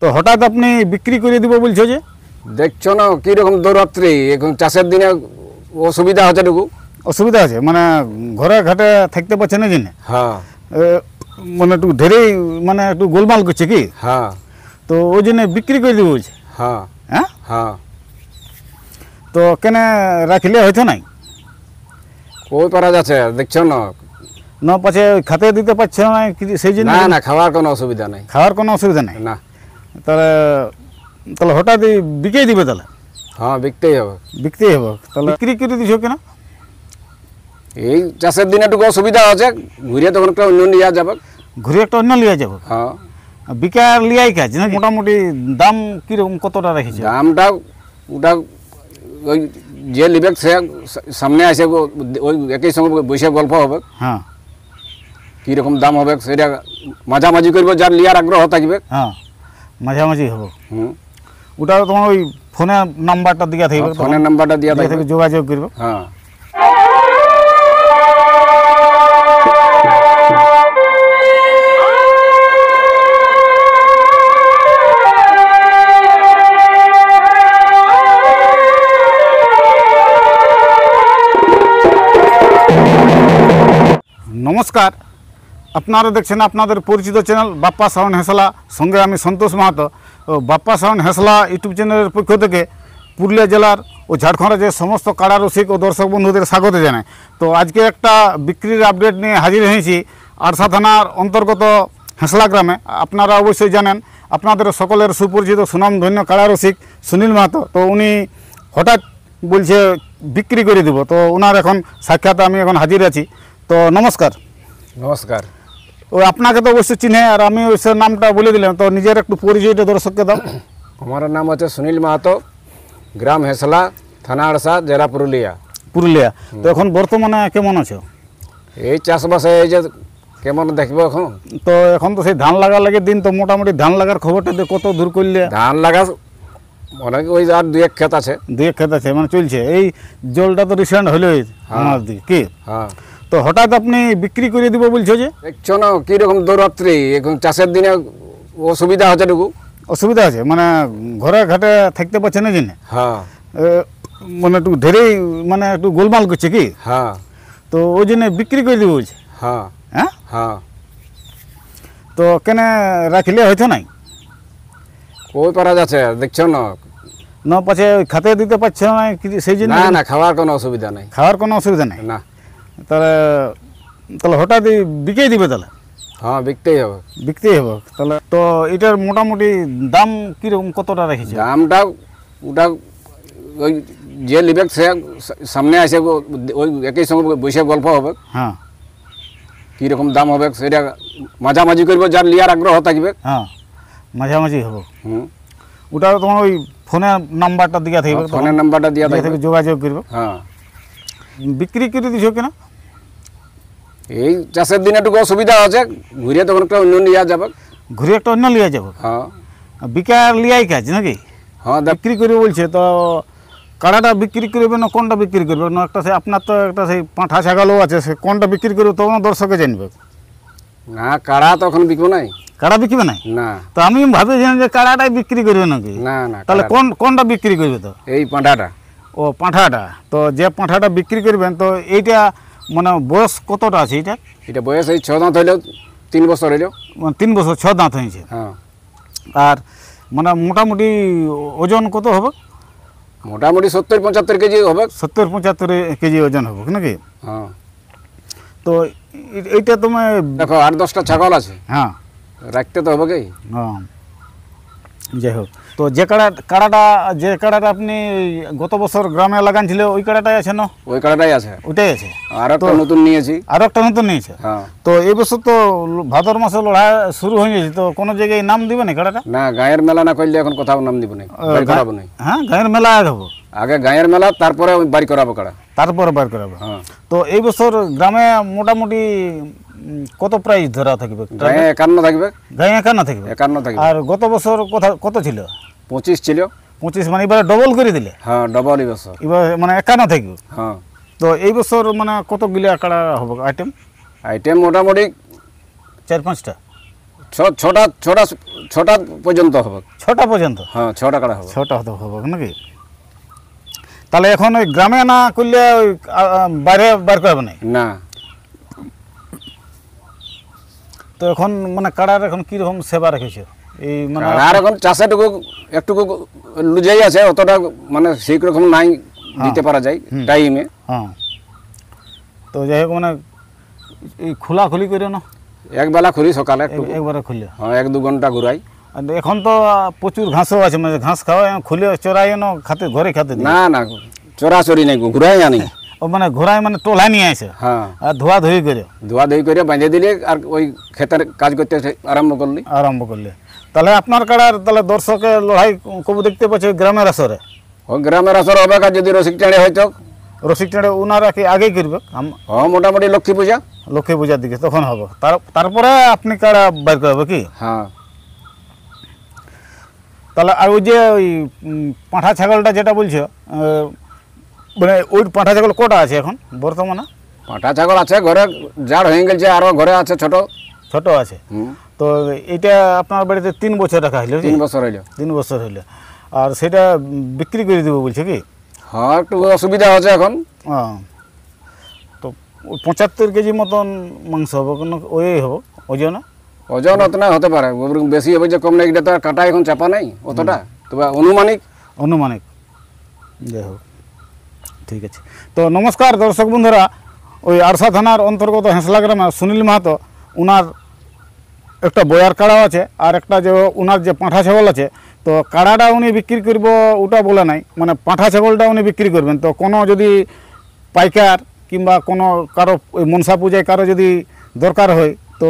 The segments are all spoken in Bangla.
তো হঠাৎ আপনি বিক্রি করে দিব বলছো যে? দেখছো না কিরকম দৌরাত্রি, এখন চাষের দিনে অসুবিধা হচ্ছে টুকু। অসুবিধা আছে মানে ঘরে ঘাটে থাকতে পারছে না জন্য? হ্যাঁ মানে একটু ধরেই মানে একটু গোলমাল করছে কি? হ্যাঁ তো ওই জন্য বিক্রি করে দিব বলছে? হ্যাঁ হ্যাঁ হ্যাঁ। তো কেন রাখলে হয়তো নাই? কই পারা যাচ্ছে দেখছো না। না পাচ্ছে খাতে দিতে পারছে না সেই জন্য? না না, খাওয়ার কোনো অসুবিধা নেই। খাওয়ার কোনো অসুবিধা নেই না। তাহলে তাহলে হঠাৎ বিকেই দিবে তাহলে? হ্যাঁ বিকতেই হবে। বিকতেই হবে। তাহলে বিক্রি করে দিছো কেন? এই চাষের দিনে একটু অসুবিধা আছে, ঘুরে তখন একটা অন্য নিয়ে যাবে। ঘুরে একটা অন্য লিয়া যাবো? হ্যাঁ। বিকার লিয়াই কাজ না? মোটামুটি দাম কিরকম কতটা রেখেছে? দামটা ওটা ওই যে লিবে সে সামনে আসে ওই একই সঙ্গে বসে গল্প হবে। হ্যাঁ। কীরকম দাম হবে সেটা মাঝামাঝি করবো, যার লিয়ার আগ্রহ থাকবে। হ্যাঁ মাঝামাঝি হবো। হুম। ওটা তোমার ওই ফোনের নাম্বারটা দিয়া থাকবে? ফোনের নাম্বারটা দিয়া থাকবে, যোগাযোগ করবে। হ্যাঁ। নমস্কার, আপনারা দেখছেন আপনাদের পরিচিত চ্যানেল বাপ্পা সাউন্ড হেঁসলা, সঙ্গে আমি সন্তোষ মাহাতো। বাপ্পা সাউন্ড হেঁসলা ইউটিউব চ্যানেলের পক্ষ থেকে পুরুলিয়া জেলার ও ঝাড়খণ্ড রাজ্যের সমস্ত কাড়া রসিক ও দর্শক বন্ধুদের স্বাগত জানাই। তো আজকে একটা বিক্রির আপডেট নিয়ে হাজির হয়েছি আরসা থানার অন্তর্গত হেঁসলা গ্রামে। আপনারা অবশ্যই জানেন, আপনাদের সকলের সুপরিচিত সুনামধন্য কাড়া রসিক সুনীল মাহাতো। তো উনি হঠাৎ বলছে বিক্রি করে দিব, তো ওনার এখন সাক্ষাৎ আমি এখন হাজির আছি। তো নমস্কার। নমস্কার। ওই আপনাকে তো অবশ্যই চিনে, আর আমি ওই নামটা বলে দিলাম, তো নিজের একটু পরিচয়টা দর্শককে দাও। আমার নাম হচ্ছে সুনীল মাহাতো, গ্রাম হেঁসলা, থানা আরসা, জেলা পুরুলিয়া। পুরুলিয়া। তো এখন বর্তমানে কেমন আছো? এই চাষবাসে এই যে কেমন দেখবো এখন। তো এখন তো সেই ধান লাগার লাগে দিন, তো মোটামুটি ধান লাগার খবরটা দিয়ে কত দূর করলে? ধান লাগা অনেক ওই আর দুই এক ক্ষেত আছে। দুই এক ক্ষেত আছে মানে চলছে। এই জলটা তো রিসেন্ট হলো আমার দিকে কি? হ্যাঁ। তো হঠাৎ আপনি বিক্রি করে দিব বলছো যে? দেখছো না কিরকম দৌরাত্রি, এখন চাষের দিনে অসুবিধা হচ্ছে টুকু। অসুবিধা আছে মানে ঘরে ঘাটে থাকতে পারছে না জন্য? হ্যাঁ মানে একটু ধরেই মানে একটু গোলমাল করছে কি? হ্যাঁ। তো ওই জন্য বিক্রি করে দিব বলছে? হ্যাঁ হ্যাঁ। হ্যাঁ। তো কেন রাখলে হয়তো নাই? কই পারা যাচ্ছে দেখছো না। না পাচ্ছে খাতে দিতে পারছে না সেই জন্য? না না, খাওয়ার কোনো অসুবিধা নেই। খাওয়ার কোনো অসুবিধা নেই না। তাহলে তাহলে হঠাৎ বিকেই দিবে তাহলে? হ্যাঁ বিকতেই হবে। বিকতেই হবে। তাহলে তো এটার মোটামুটি দাম কীরকম কতটা রেখেছে? দামটা ওটা ওই যে লিবে সে সামনে আসে ওই একই সঙ্গে বসে গল্প হবে। হ্যাঁ। কীরকম দাম হবে সেটা মাঝামাঝি করবো, যার লিয়ার আগ্রহ থাকবে। হ্যাঁ মাঝামাঝি হবো। হুম। ওটা তোমার ওই ফোনের নাম্বারটা দিয়া থাকবে? ফোনের নাম্বারটা দিয়া থাকবে, যোগাযোগ করবে। হ্যাঁ। বিক্রি করে দিছো কেন? এই চাষের দিনে একটু অসুবিধা আছে, ঘুরে তখন একটা অন্য নিয়ে যাবে। ঘুরে একটা অন্য লিয়া যাবো? হ্যাঁ। বিকার লিয়াই কাজ নাকি? হ্যাঁ। বিক্রি করে বলছে, তো কাড়াটা বিক্রি করবে না কোনটা বিক্রি করবে? না একটা সেই আপনার তো একটা সেই পাঁঠা ছাগলও আছে, সে কোনটা বিক্রি করবে তখন দর্শকে জানবে। না, কাড়া তখন বিকবো নাই। কাড়া বিক্রিবে নাই? না। তো আমি ভাবছিলাম যে কাড়াটাই বিক্রি করবে নাকি। না না। তাহলে কোনটা বিক্রি করবে? তো এই পাঁঠাটা। ও পাঁঠাটা। তো যে পাঁঠাটা বিক্রি করবেন, তো এইটা মানে বয়স কতটা আছে এটা? এটা বয়স এই 6 দাঁত হইলেও 3 বছর হইলেও। 3 বছর 6 দাঁত হয়েছে। হ্যাঁ। আর মানে মোটামুটি ওজন কত হবে? মোটামুটি 70-75 কেজি হবে। 70-75 কেজি ওজন হবে নাকি? হ্যাঁ। তো এইটা তোমার দেখো 8-10টা ছাগল আছে। হ্যাঁ। রাখতে তো হবে কি। হ্যাঁ যাই হোক, তো যে কাড়াটা আপনি গত বছর গ্রামে লাগানছিল ওই কাড়াটাই আছে না? ওই কাড়াটাই আছে। ওইটাই আছে। আর একটা নতুন নিয়েছি। আর একটা নতুন নিয়েছে? হ্যাঁ। তো এই বছর তো ভাদর মাসে লড়াই শুরু হয়ে গেছে, তো কোনো জায়গায় নাম দিবে না কাড়াটা? না, গায়ের মেলা না করলে এখন কোথাও নাম দিব না, বাড়ি করাবো না। হ্যাঁ গায়ের মেলা আগে হবো? আগে গায়ের মেলা, তারপরে বাড়ি করাবো কাড়া। তারপরে বার করাবো। হ্যাঁ। তো এই বছর গ্রামে মোটামুটি কত প্রাইস ধরা থাকবে? গায়ে 51 থাকবে। গায়ে 51 থাকবে? 51 থাকবে। আর গত বছর কত ছিল? 25 ছিল। 25 মানে এবারে ডবল করে দিলে? হ্যাঁ ডবল এই বছর। এবার মানে 51 থাকবে? হ্যাঁ। তো এই বছর মানে কতগুলি কাড়া হবে আইটেম? আইটেম মোটামুটি 4-5টা। ছটা ছটা ছটা পর্যন্ত হবে। 6টা পর্যন্ত? হ্যাঁ 6টা কাড়া হবে। 6টা হতে হবে নাকি? তাহলে এখন ওই গ্রামে না করলে ওই বাইরে বার করবে না? না। তো এখন মানে কাড়ার এখন কীরকম সেবা রেখেছে এই মানে? আর এখন চাষেটুকু একটুকু লুজাই আছে, অতটা মানে সেই রকম নাই দিতে পারা যায় টাইমে। হ্যাঁ, তো যাই হোক মানে এই খোলাখুলি করে না? একবেলা খুলি সকালে একবারে খুলে? হ্যাঁ 1-2 ঘন্টা ঘুরাই। আর এখন তো প্রচুর ঘাসও আছে, মানে ঘাস খাওয়া খুলে চড়াই না খাতে, ঘরে খাতে দিই? না না চড়াচড়ি নাই, ঘুরাই আনি। ও মানে ঘোড়ায় মানে টোলা নিয়ে আসে? হ্যাঁ। আর ধোয়াধুয়ি করে? ধোয়াধুয়ি করে বাঁধে দিলে আর ওই ক্ষেতের কাজ করতে আরম্ভ করলে। তাহলে আপনার কাড়ার তাহলে দর্শকের লড়াই কবু দেখতে পাচ্ছে গ্রামের আসরে? ওই গ্রামের আসর হবে, যদি রসিক টাড়ে হয়তো। রসিক টাড়ে ওনারা কি আগেই করবে? হ্যাঁ মোটামুটি লক্ষ্মী পূজা। লক্ষ্মী পূজার দিকে তখন হবে, তারপরে আপনি কাড়া বাইর করবে কি? হ্যাঁ। তাহলে আর ওই যে ওই পাঁঠা ছাগলটা যেটা বলছো, মানে ওই পাঁঠা ছাগল কটা আছে এখন বর্তমানে? পাঁঠা ছাগল আছে ঘরে, জাড় হয়ে গেছে, আরো ঘরে আছে ছোট ছোট আছে। তো এটা আপনার বাড়িতে 3 বছর রাখা হইলো? 3 বছর হইলো। 3 বছর হইলো। আর সেটা বিক্রি করে দেবো বলছে কি? হ্যাঁ একটু অসুবিধা আছে এখন। তো 75 কেজি মতন মাংস হবে, কোনো ওই হবে ওজন? ওজন অতটা হতে পারে, বেশি হবে যে কম নেই, এটা তো আর কাটা এখন চাপা নেই অতটা, তবে অনুমানিক। যাই হোক, ঠিক আছে। তো নমস্কার দর্শক বন্ধুরা, ওই আরসা থানার অন্তর্গত হেঁসলা গ্রামে সুনীল মাহাতো, ওনার একটা বয়ার কাড়াও আছে, আর একটা যে ওনার যে পাঁঠা ছাগল আছে, তো কাড়াটা উনি বিক্রি করব ওটা বলে নাই, মানে পাঁঠা ছাগলটা উনি বিক্রি করবেন। তো কোনো যদি পাইকার কিংবা কোনো কারো ওই মনসা পূজায় কারো যদি দরকার হয়, তো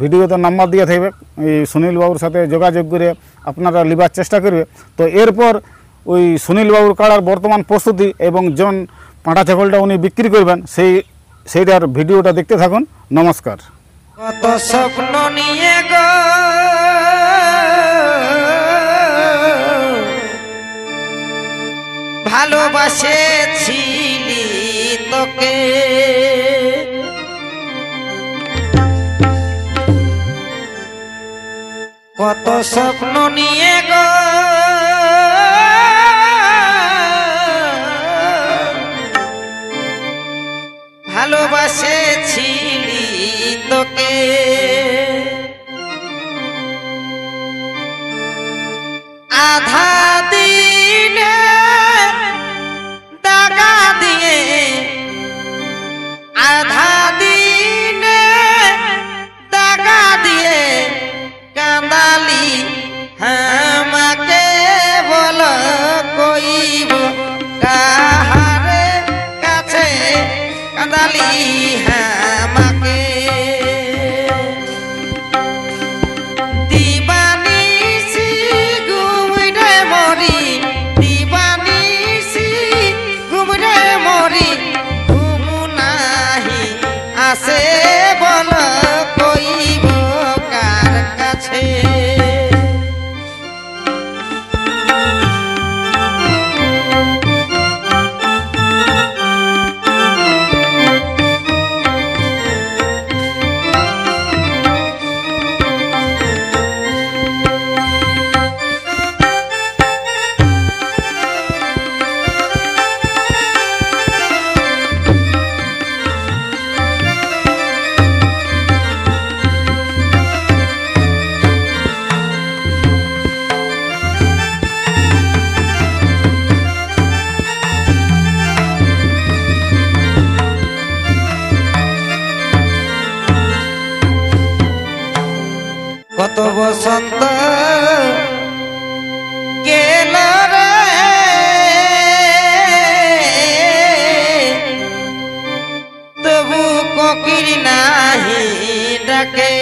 ভিডিওতে নাম্বার দিয়ে থাকবে, এই সুনীল বাবুর সাথে যোগাযোগ করে আপনারা লিবার চেষ্টা করবে। তো এরপর ওই সুনীল বাবুর কাড়ার বর্তমান প্রস্তুতি এবং জন পাঁঠা ছাগলটা উনি বিক্রি করবেন সেইটার ভিডিওটা দেখতে থাকুন। নমস্কার। কত স্বপ্ন নিয়ে গো ভালোবাসেছিলি তোকে, কত স্বপ্ন নিয়ে গো ভালোবাসেছিলি তোকে, আধা দিনে দাগা দিয়ে, আধা দিনে দাগা দিয়ে কাঁদালি আমাকে, বল কইব কাহারে কাছে কাঁদালি আমাকে, দিবানিসি ঘুমরে মরি, দিবানিসি ঘুমরে মরি, ঘুম নাহি আসে, বল কইব কার কাছে। কত বসন্ত গেল রে, তবু কোকিল নাহি ডাকে,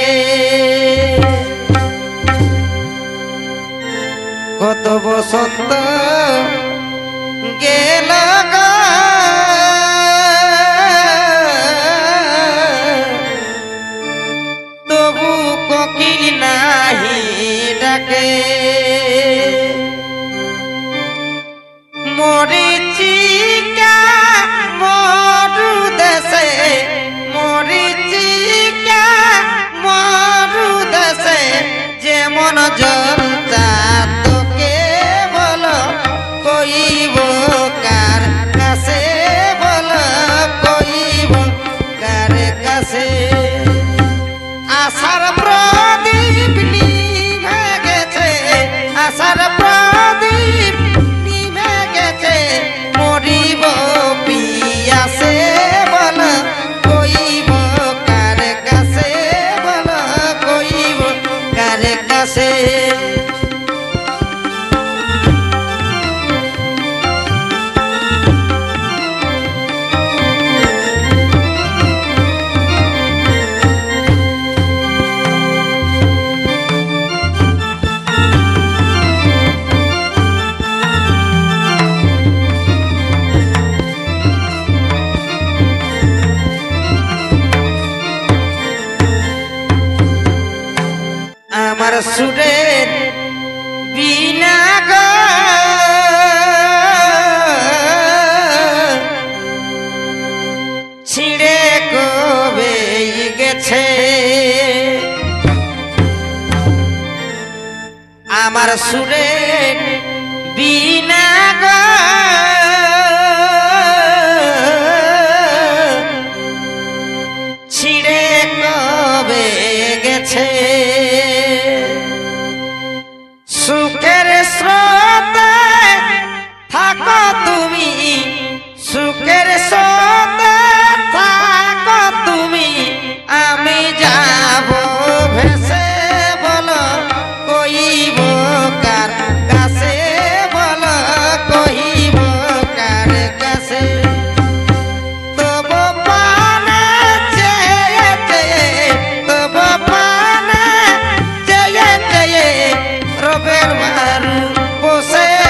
কত বসন্ত গেল গো তবু কোকিল নাহি ডাকে, মরিচিকা মরু দেশে, মরিচিকা মরু দেশে মন জলতা তোকে বলো কইব কার কাছে বলো কইব কার কাছে আশার প্রদীপ নিভে গেছে আশার প্রদীপ নিভে গেছে মরিব পিয়াসে বলো কইব কার কাছে বলো কইব কার কাছে আমার সুরের বিনা গো ছিঁড়ে কবে গেছে আমার সুরের বিনা গো ছিঁড়ে কবে গেছে সুখের স্রোতে থাকো তুমি সুখের